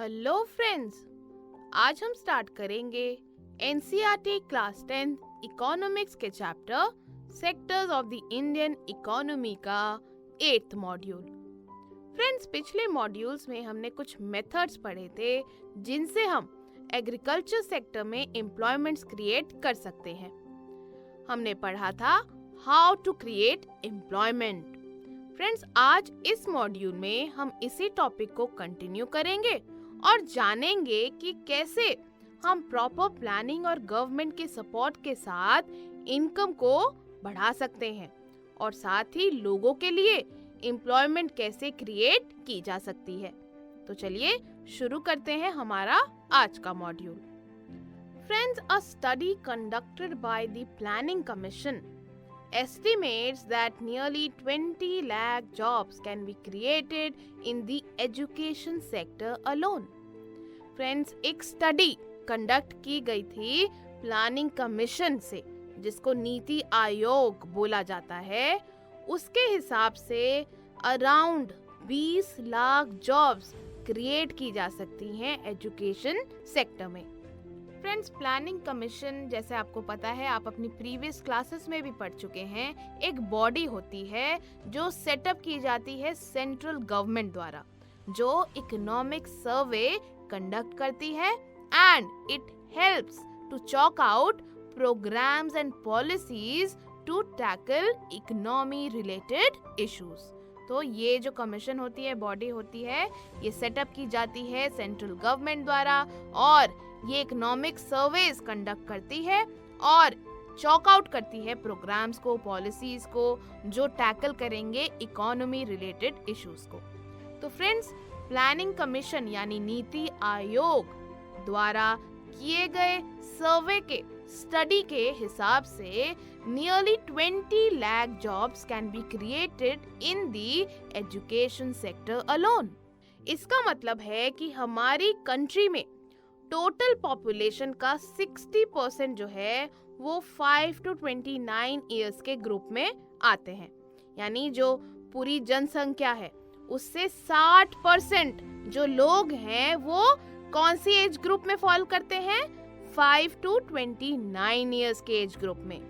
Hello friends, आज हम start करेंगे एनसीईआरटी क्लास 10 इकोनॉमिक्स के chapter sectors of the Indian economy का 8th मॉड्यूल। फ्रेंड्स, पिछले मॉड्यूल्स में हमने कुछ मेथड्स पढ़े थे जिनसे हम एग्रीकल्चर सेक्टर में एम्प्लॉयमेंट्स क्रिएट कर सकते हैं। हमने पढ़ा था how to create employment. Friends, आज इस मॉड्यूल में हम इसी टॉपिक को कंटिन्यू करेंगे और जानेंगे कि कैसे हम प्रॉपर प्लानिंग और गवर्नमेंट के सपोर्ट के साथ इनकम को बढ़ा सकते हैं और साथ ही लोगों के लिए एम्प्लॉयमेंट कैसे क्रिएट की जा सकती है। तो चलिए शुरू करते हैं हमारा आज का module. Friends, a study conducted by the planning commission estimates that nearly 20 lakh jobs can be created in the education sector alone. Friends, एक स्टडी कंडक्ट की गई थी प्लानिंग कमीशन से, जिसको नीति आयोग बोला जाता है। उसके हिसाब से अराउंड 20 लाख जॉब्स क्रिएट की जा सकती हैं एजुकेशन सेक्टर में। फ्रेंड्स, प्लानिंग कमीशन, जैसे आपको पता है, आप अपनी प्रीवियस क्लासेस में भी पढ़ चुके हैं, एक बॉडी होती है जो सेटअप की जाती है सेंट्रल गवर्नमेंट द्वारा, जो इकोनॉमिक सर्वे कंडक्ट करती है and it helps to chalk out programmes and policies to tackle economy related issues. तो ये जो कमीशन होती है, बॉडी होती है, ये सेटअप की जाती है सेंट्रल गवर्नमेंट द्वारा और ये इकोनॉमिक सर्वेज कंडक्ट करती है और चॉक आउट करती है प्रोग्राम्स को, पॉलिसीज को, जो टैकल करेंगे इकोनॉमी रिलेटेड इश्यूज को। तो फ्रेंड्स, प्लानिंग कमीशन यानी नीति आयोग द्वारा किए गए सर्वे के स्टडी के हिसाब से nearly 20 lakh jobs can be created in the education sector alone. इसका मतलब है कि हमारी कंट्री में टोटल पॉपुलेशन का 60% जो है वो 5 to 29 ईयर्स के ग्रुप में आते हैं। यानी जो पूरी जनसंख्या है उससे 60% जो लोग हैं वो कौन सी एज ग्रुप में फॉल करते हैं? 5 to 29 ईयर्स के एज ग्रुप में,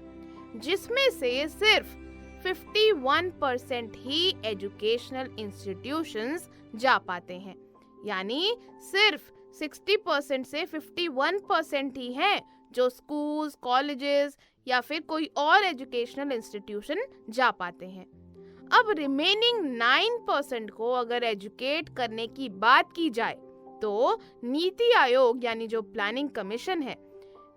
जिसमें से सिर्फ 51% ही एजुकेशनल इंस्टीट्यूशंस जा पाते हैं। यानी सिर्फ 60% से 51% ही हैं जो स्कूल्स, कॉलेजेस या फिर कोई और एजुकेशनल इंस्टीट्यूशन जा पाते हैं। अब रिमेनिंग 9% को अगर एजुकेट करने की बात की जाए तो नीति आयोग यानी जो प्लानिंग कमीशन है,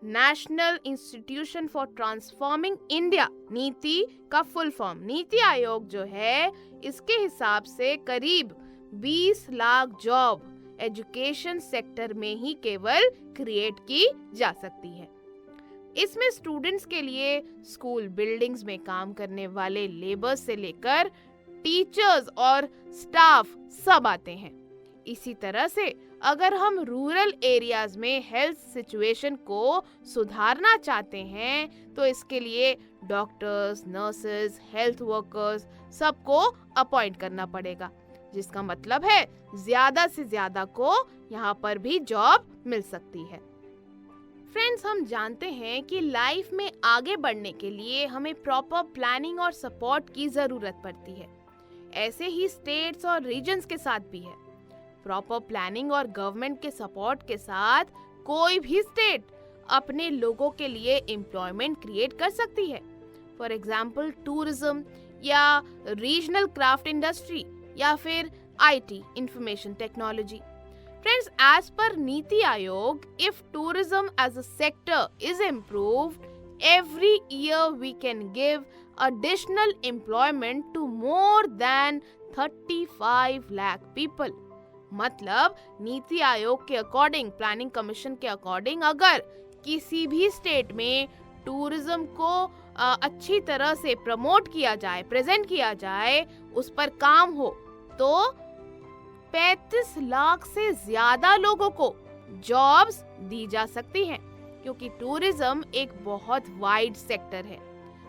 national institution for transforming India, नीति का फुल फॉर्म नीति आयोग जो है, इसके हिसाब से करीब 20 लाख जॉब एजुकेशन सेक्टर में ही केवल क्रिएट की जा सकती है। इसमें स्टूडेंट्स के लिए स्कूल बिल्डिंग्स में काम करने वाले लेबर्स से लेकर टीचर्स और स्टाफ सब आते हैं। इसी तरह से अगर हम रूरल एरियाज में हेल्थ सिचुएशन को सुधारना चाहते हैं तो इसके लिए डॉक्टर्स, नर्सेज, हेल्थ वर्कर्स सबको अपॉइंट करना पड़ेगा, जिसका मतलब है ज्यादा से ज्यादा को यहाँ पर भी जॉब मिल सकती है। फ्रेंड्स, हम जानते हैं कि लाइफ में आगे बढ़ने के लिए हमें प्रॉपर प्लानिंग और सपोर्ट की जरूरत पड़ती है। ऐसे ही स्टेट्स और रीजन्स के साथ भी है। प्रॉपर प्लानिंग और गवर्नमेंट के सपोर्ट के साथ कोई भी स्टेट अपने लोगों के लिए एम्प्लॉयमेंट क्रिएट कर सकती है। फॉर एग्जाम्पल, टूरिज्म या रीजनल क्राफ्ट इंडस्ट्री या फिर IT, information technology. Friends, as per NITI Aayog, if tourism as a sector is improved, every year we can give additional employment to more than 35 lakh people। मतलब नीति आयोग के according, planning commission के according, अगर किसी भी state में tourism को अच्छी तरह से प्रमोट किया जाए, प्रेजेंट किया जाए, उस पर काम हो, तो 35 लाख से ज्यादा लोगों को जॉब्स दी जा सकती हैं, क्योंकि टूरिज्म एक बहुत वाइड सेक्टर है।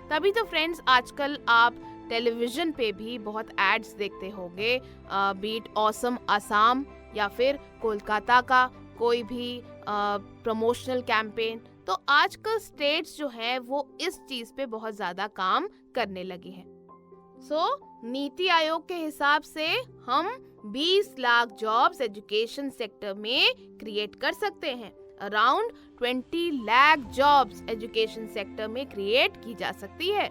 तभी तो फ्रेंड्स, आजकल आप टेलीविजन पे भी बहुत एड्स देखते होंगे, बीट ऑसम असम या फिर कोलकाता का कोई भी प्रमोशनल कैंपेन। तो आजकल स्टेट्स जो हैं वो इस चीज पे बहुत ज्यादा काम करने लगी हैं। नीति आयोग के हिसाब से हम 20 लाख जॉब्स एजुकेशन सेक्टर में क्रिएट कर सकते हैं। Around 20 lakh jobs education sector में क्रिएट की जा सकती है।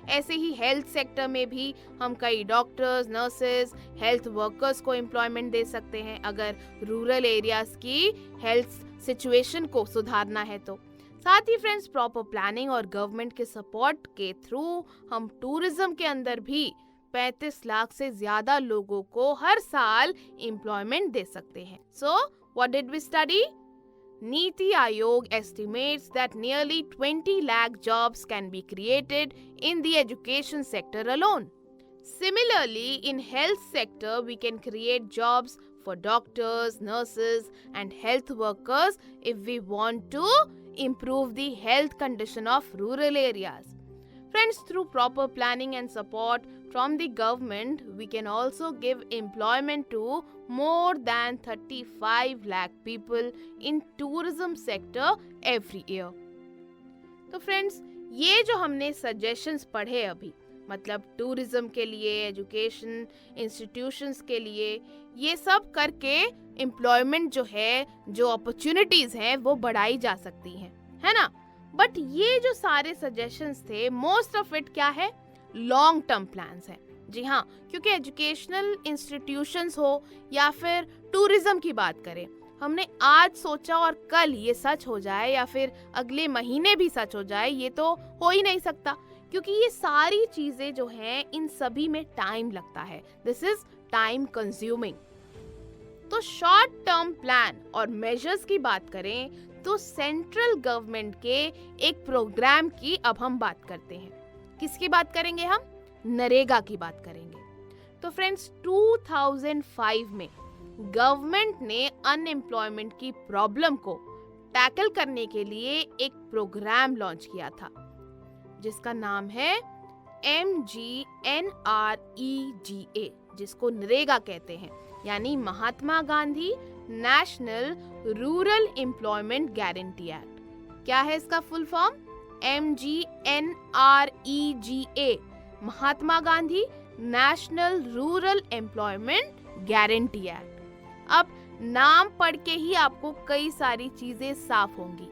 ऐसे ही हेल्थ सेक्टर में भी हम कई डॉक्टर्स, नर्सेज, हेल्थ वर्कर्स को एम्प्लॉयमेंट दे सकते हैं अगर रूरल एरियाज की हेल्थ सिचुएशन को सुधारना है तो। साथ ही फ्रेंड्स, प्रॉपर प्लानिंग और गवर्नमेंट के सपोर्ट के थ्रू हम टूरिज्म के अंदर भी 35 लाख से ज्यादा लोगों को हर साल एम्प्लॉयमेंट दे सकते हैं। So what did we study? Niti Aayog estimates that nearly 20 lakh jobs can be created in the education sector alone. Similarly, in health sector, we can create jobs for doctors, nurses, and health workers if we want to improve the health condition of rural areas. Friends, through proper planning and support from the government, we can also give employment to more than 35 lakh people in tourism sector every year. तो friends, ये जो हमने suggestions पढ़े अभी, मतलब tourism के लिए, education institutions के लिए, ये सब करके एम्प्लॉयमेंट जो है, जो अपॉर्चुनिटीज हैं वो बढ़ाई जा सकती हैं, है ना। बट ये जो सारे सजेशंस थे, मोस्ट ऑफ इट क्या है? लॉन्ग टर्म प्लान्स हैं। जी हाँ, क्योंकि एजुकेशनल इंस्टीट्यूशंस हो या फिर टूरिज्म की बात करें, हमने आज सोचा और कल ये सच हो जाए या फिर अगले महीने भी सच हो जाए, ये तो हो ही नहीं सकता, क्योंकि ये सारी चीजें जो हैं इन सभी में टाइम लगता है। This is time consuming. तो शॉर्ट टर्म प्लान और मेजर्स की बात करें तो सेंट्रल गवर्नमेंट के एक प्रोग्राम की अब हम बात करते हैं। किसकी बात करेंगे हम? नरेगा की बात करेंगे। तो फ्रेंड्स, 2005 में गवर्नमेंट ने अनएम्प्लॉयमेंट की प्रॉब्लम को टैकल करने के लिए एक प्रोग्राम लॉन्च किया था जिसका नाम है MGNREGA, जिसको नरेगा कहते हैं, यानी Mahatma Gandhi national rural employment guarantee act. क्या है इसका full form? MGNREGA, Mahatma Gandhi national rural employment guarantee act. अब नाम पढ़ के ही आपको कई सारी चीजें साफ होंगी।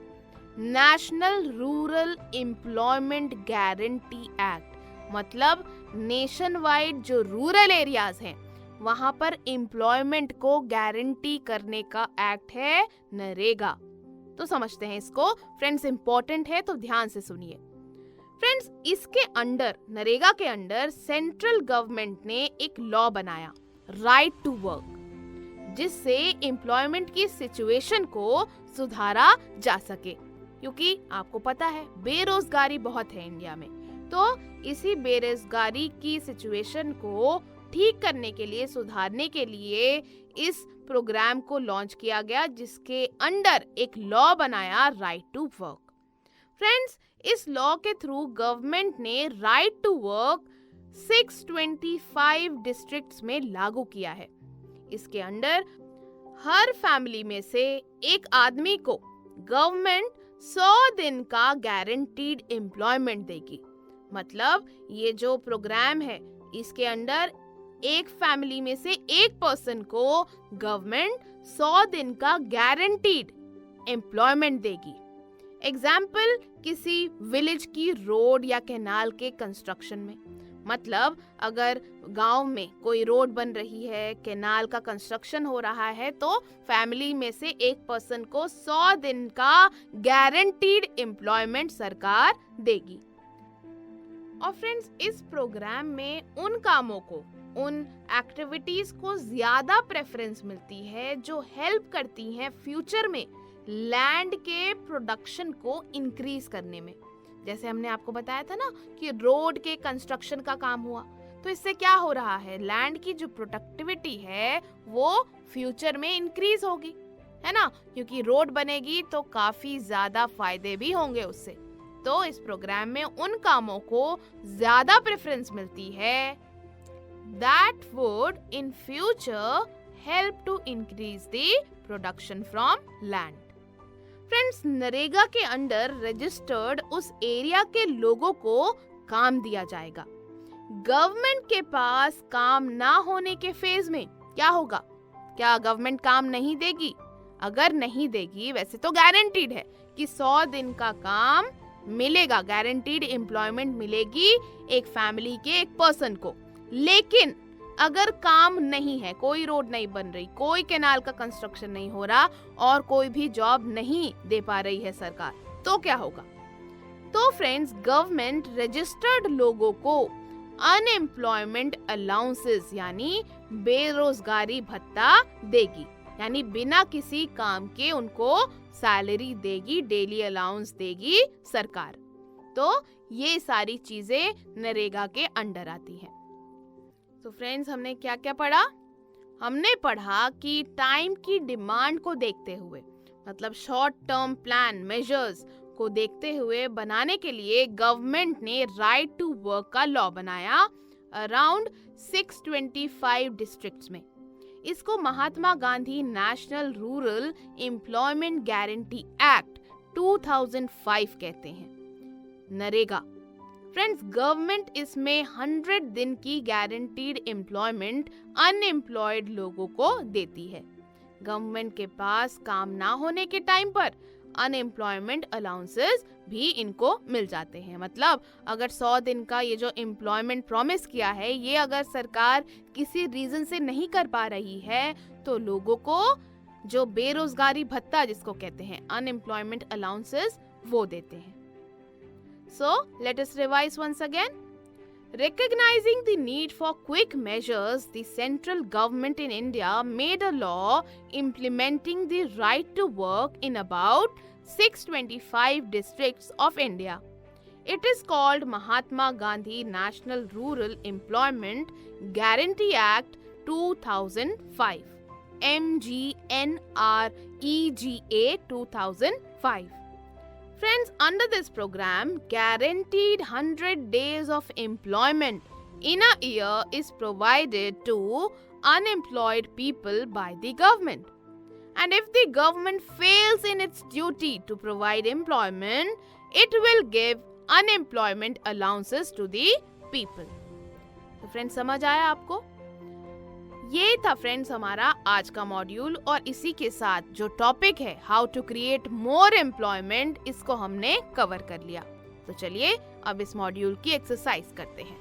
National rural employment guarantee act मतलब नेशन वाइड जो रूरल एरियाज हैं वहां पर एम्प्लॉयमेंट को गारंटी करने का एक्ट है नरेगा। तो समझते हैं इसको फ्रेंड्स, इंपॉर्टेंट है तो ध्यान से सुनिए। फ्रेंड्स, इसके अंडर, नरेगा के अंडर सेंट्रल गवर्नमेंट ने एक लॉ बनाया, राइट टू वर्क, जिससे एम्प्लॉयमेंट की सिचुएशन को सुधारा जा सके। क्योंकि आपको पता है बेरोजगारी बहुत है इंडिया में, तो इसी बेरोजगारी की सिचुएशन को ठीक करने के लिए, सुधारने के लिए इस प्रोग्राम को लॉन्च किया गया, जिसके अंडर एक लॉ बनाया, राइट टू वर्क। फ्रेंड्स, इस लॉ के थ्रू गवर्नमेंट ने राइट टू वर्क 625 डिस्ट्रिक्ट्स में लागू किया है। इसके अंडर हर फैमिली में से एक आदमी को गवर्नमेंट 100 दिन का गारंटीड एम्प्लॉयमेंट देगी। मतलब ये जो प्रोग्राम है, इसके अंडर एक फैमिली में से एक पर्सन को गवर्नमेंट 100 दिन का गारंटीड एम्प्लॉयमेंट देगी। एग्जाम्पल, किसी विलेज की रोड या कैनाल के कंस्ट्रक्शन में, मतलब अगर गांव में कोई रोड बन रही है, कैनाल का कंस्ट्रक्शन हो रहा है, तो फैमिली में से एक पर्सन को 100 दिन का गारंटीड एम्प्लॉयमेंट सरकार देगी। और फ्रेंड्स, इस प्रोग्राम में उन कामों को, उन एक्टिविटीज को ज्यादा प्रेफरेंस मिलती है जो हेल्प करती हैं फ्यूचर में लैंड के प्रोडक्शन को इंक्रीज करने में। जैसे हमने आपको बताया था ना कि रोड के कंस्ट्रक्शन का काम हुआ, तो इससे क्या हो रहा है, लैंड की जो प्रोडक्टिविटी है वो फ्यूचर में इंक्रीज होगी, है ना, क्योंकि रोड बनेगी तो काफी ज्यादा फायदे भी होंगे उससे। तो इस प्रोग्राम में उन कामों को ज्यादा प्रेफरेंस मिलती है that would in future help to increase the production from land. Friends, NREGA के अंडर रजिस्टर्ड उस एरिया के लोगों को काम दिया जाएगा। गवर्नमेंट के पास काम ना होने के फेज में क्या होगा? क्या गवर्नमेंट काम नहीं देगी? अगर नहीं देगी, वैसे तो गारंटीड है कि 100 दिन का काम मिलेगा, गारंटीड एम्प्लॉयमेंट मिलेगी एक फैमिली के एक पर्सन को। लेकिन अगर काम नहीं है, कोई रोड नहीं बन रही, कोई कैनाल का कंस्ट्रक्शन नहीं हो रहा और कोई भी जॉब नहीं दे पा रही है सरकार, तो क्या होगा? तो फ्रेंड्स, गवर्नमेंट रजिस्टर्ड लोगों को अनएम्प्लॉयमेंट अलाउंसेस यानी बेरोजगारी भत्ता देगी, यानी बिना किसी काम के उनको सैलरी देगी, डेली अलाउंस देगी सरकार। तो ये सारी चीजें नरेगा के अंडर आती है। तो फ्रेंड्स, हमने क्या क्या पढ़ा? हमने पढ़ा कि टाइम की डिमांड को देखते हुए, मतलब शॉर्ट टर्म प्लान मेजर्स को देखते हुए बनाने के लिए गवर्नमेंट ने राइट टू वर्क का लॉ बनाया अराउंड 625 डिस्ट्रिक्ट्स में। इसको Mahatma Gandhi national rural employment guarantee act 2005 कहते हैं, नरेगा। फ्रेंड्स, गवर्नमेंट इसमें 100 दिन की गारंटीड एम्प्लॉयमेंट अनएम्प्लॉयड लोगों को देती है। गवर्नमेंट के पास काम ना होने के टाइम पर अनएम्प्लॉयमेंट अलाउंसेस भी इनको मिल जाते हैं। मतलब अगर 100 दिन का ये जो एम्प्लॉयमेंट प्रॉमिस किया है, ये अगर सरकार किसी रीजन से नहीं कर पा रही है, तो लोगों को जो बेरोजगारी भत्ता जिसको कहते हैं अनएम्प्लॉयमेंट अलाउंसेस, वो देते हैं। So, let us revise once again. Recognizing the need for quick measures, the central government in India made a law implementing the right to work in about 625 districts of India. It is called Mahatma Gandhi National Rural Employment Guarantee Act 2005, MGNREGA 2005. Friends, under this program, guaranteed 100 days of employment in a year is provided to unemployed people by the government. And if the government fails in its duty to provide employment, it will give unemployment allowances to the people. तो friends, समझ आया आपको? ये था friends हमारा आज का module, और इसी के साथ जो टॉपिक है how to create more employment, इसको हमने कवर कर लिया। तो चलिए अब इस मॉड्यूल की एक्सरसाइज करते हैं।